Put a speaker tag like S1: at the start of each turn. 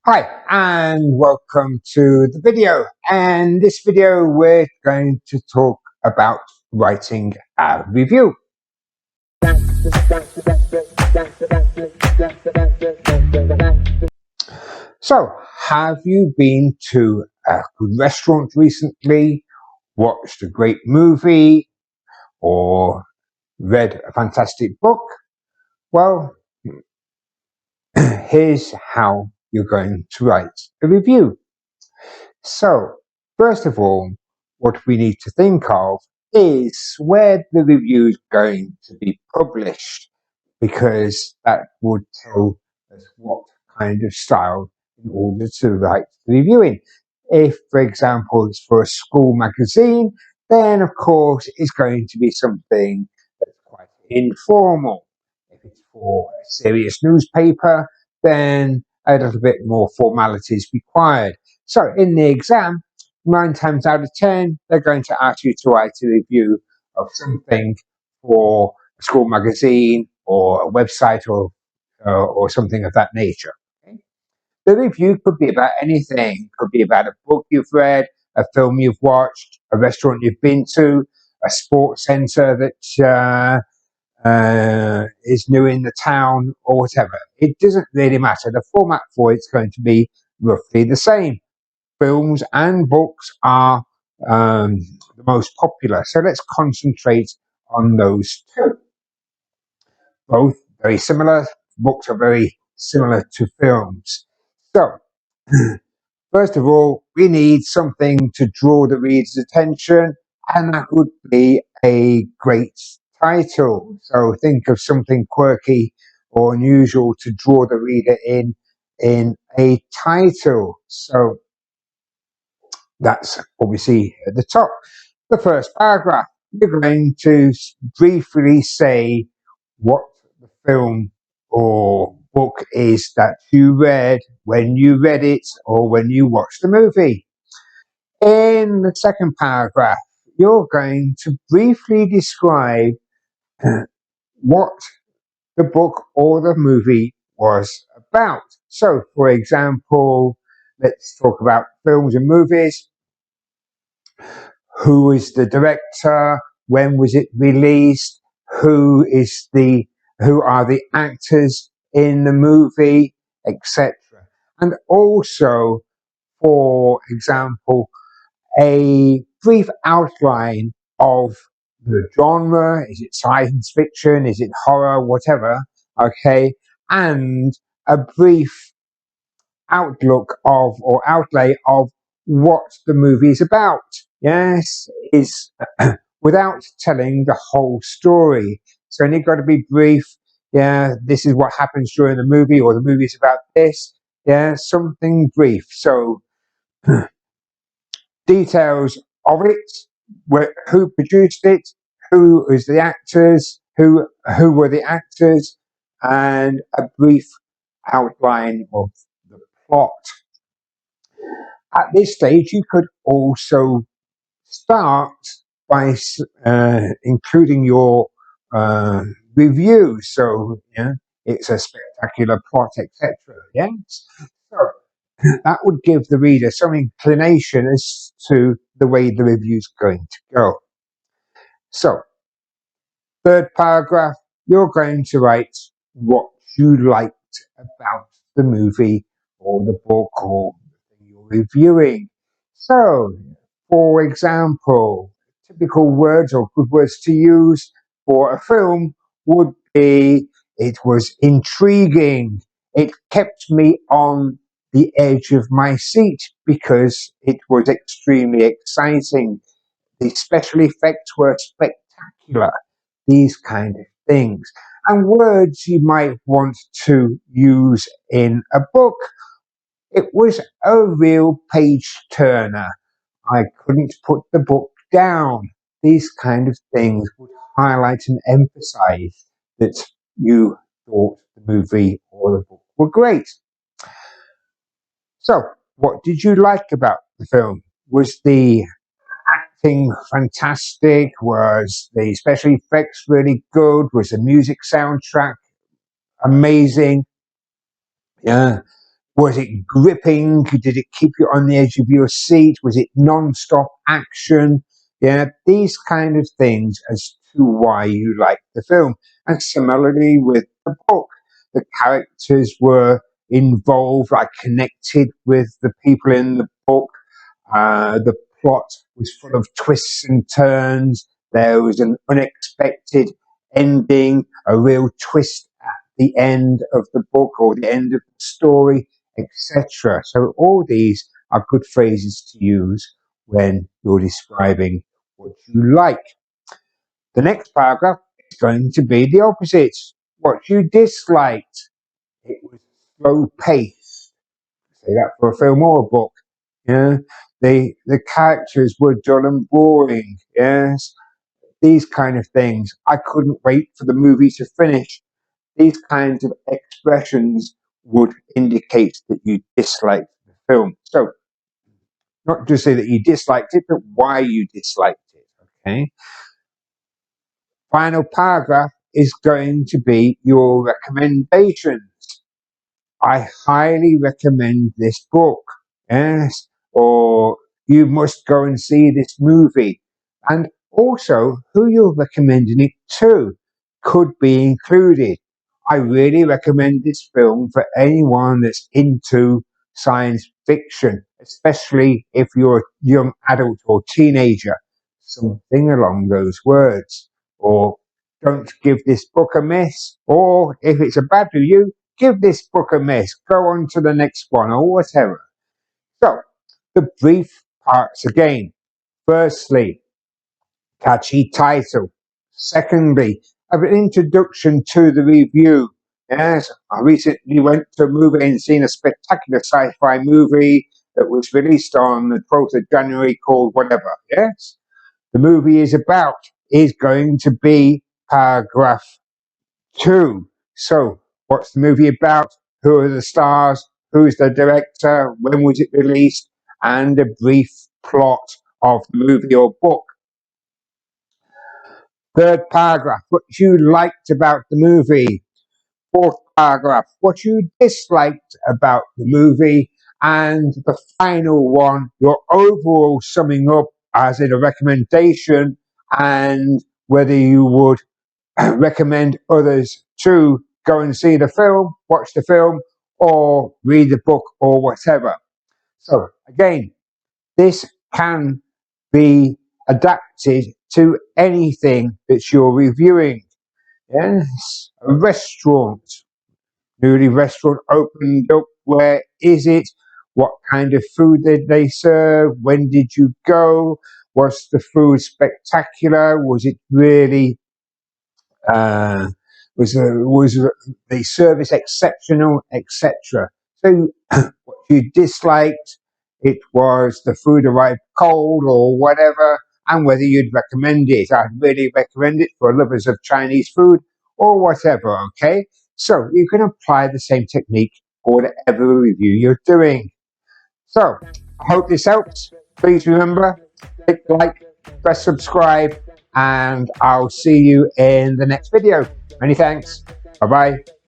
S1: Hi, and welcome to the video. And this video we're going to talk about writing a review. So, have you been to a good restaurant recently, watched a great movie, or read a fantastic book? Well, here's how you're going to write a review. So, first of all, what we need to think of is where the review is going to be published, because that would tell us what kind of style in order to write the review in. If, for example, it's for a school magazine, then of course it's going to be something that's quite informal. If it's for a serious newspaper, then a little bit more formality is required. So in the exam, 9 times out of 10, they're going to ask you to write a review of something for a school magazine or a website or something of that nature. Okay? The review could be about anything. It could be about a book you've read, a film you've watched, a restaurant you've been to, a sports centre that is new in the town, or whatever. It doesn't really matter. The format for it's going to be roughly the same. Films and books are the most popular, so let's concentrate on those two. Both very similar. Books are very similar to films. So, first of all, we need something to draw the reader's attention, and that would be a great title. So think of something quirky or unusual to draw the reader in a title. So that's what we see at the top. The first paragraph, you're going to briefly say what the film or book is that you read, when you read it, or when you watched the movie. In the second paragraph, you're going to briefly describe what the book or the movie was about. So, for example, let's talk about films and movies. Who is the director? When was it released? Who are the actors in the movie, etc. And also, for example, a brief outline of the genre. Is it science fiction? Is it horror? Whatever. Okay. And a brief outlook of or outlay of what the movie is about. Yes, is without telling the whole story. So only got to be brief. Yeah, this is what happens during the movie, or the movie is about this. Yeah, something brief. So details of it, who produced it, who is the actors, who were the actors, and a brief outline of the plot. At this stage, you could also start by including your review. So, yeah, it's a spectacular plot, etc. Yes. So that would give the reader some inclination as to the way the review is going to go. So, third paragraph, you're going to write what you liked about the movie or the book or the thing you're reviewing. So, for example, typical words or good words to use for a film would be, it was intriguing. It kept me on the edge of my seat because it was extremely exciting. The special effects were spectacular. These kind of things. And words you might want to use in a book. It was a real page turner. I couldn't put the book down. These kind of things would highlight and emphasize that you thought the movie or the book were great. So, what did you like about the film? Was the acting fantastic? Was the special effects really good? Was the music soundtrack amazing? Yeah. Was it gripping? Did it keep you on the edge of your seat? Was it non-stop action? Yeah, these kind of things as to why you like the film. And similarly with the book, the characters were involved. I connected with the people in the book. The plot was full of twists and turns. There was an unexpected ending, a real twist at the end of the book or the end of the story, etc. So all these are good phrases to use when you're describing what you like. The next paragraph is going to be the opposite. What you disliked. It was slow paced. Say that for a film or a book. Yeah. The characters were dull and boring. Yes. These kind of things. I couldn't wait for the movie to finish. These kinds of expressions would indicate that you disliked the film. So, not just say that you disliked it, but why you disliked it. Okay. Final paragraph is going to be your recommendations. I highly recommend this book. Yes. Or you must go and see this movie. And also, who you're recommending it to could be included. I really recommend this film for anyone that's into science fiction, especially if you're a young adult or teenager. Something along those words. Or don't give this book a miss. Or if it's a bad review, give this book a miss. Go on to the next one or whatever. So, the brief parts again. Firstly, catchy title. Secondly, an introduction to the review. Yes, I recently went to a movie and seen a spectacular sci-fi movie that was released on the 12th of January called whatever. Yes, the movie is going to be paragraph 2. So, what's the movie about? Who are the stars? Who's the director? When was it released? And a brief plot of the movie or book. Third paragraph, what you liked about the movie. Fourth paragraph, what you disliked about the movie. And the final one, your overall summing up as in a recommendation and whether you would recommend others to go and see the film, watch the film, or read the book or whatever. So again, this can be adapted to anything that you're reviewing. Yes, a restaurant, newly restaurant opened up. Where is it? What kind of food did they serve? When did you go? Was the food spectacular? Was it really was the service exceptional, etc. So what you disliked, it was the food arrived cold or whatever, and whether you'd recommend it. I'd really recommend it for lovers of Chinese food or whatever, okay? So you can apply the same technique for whatever review you're doing. So I hope this helps. Please remember, click like, press subscribe, and I'll see you in the next video. Many thanks. Bye-bye.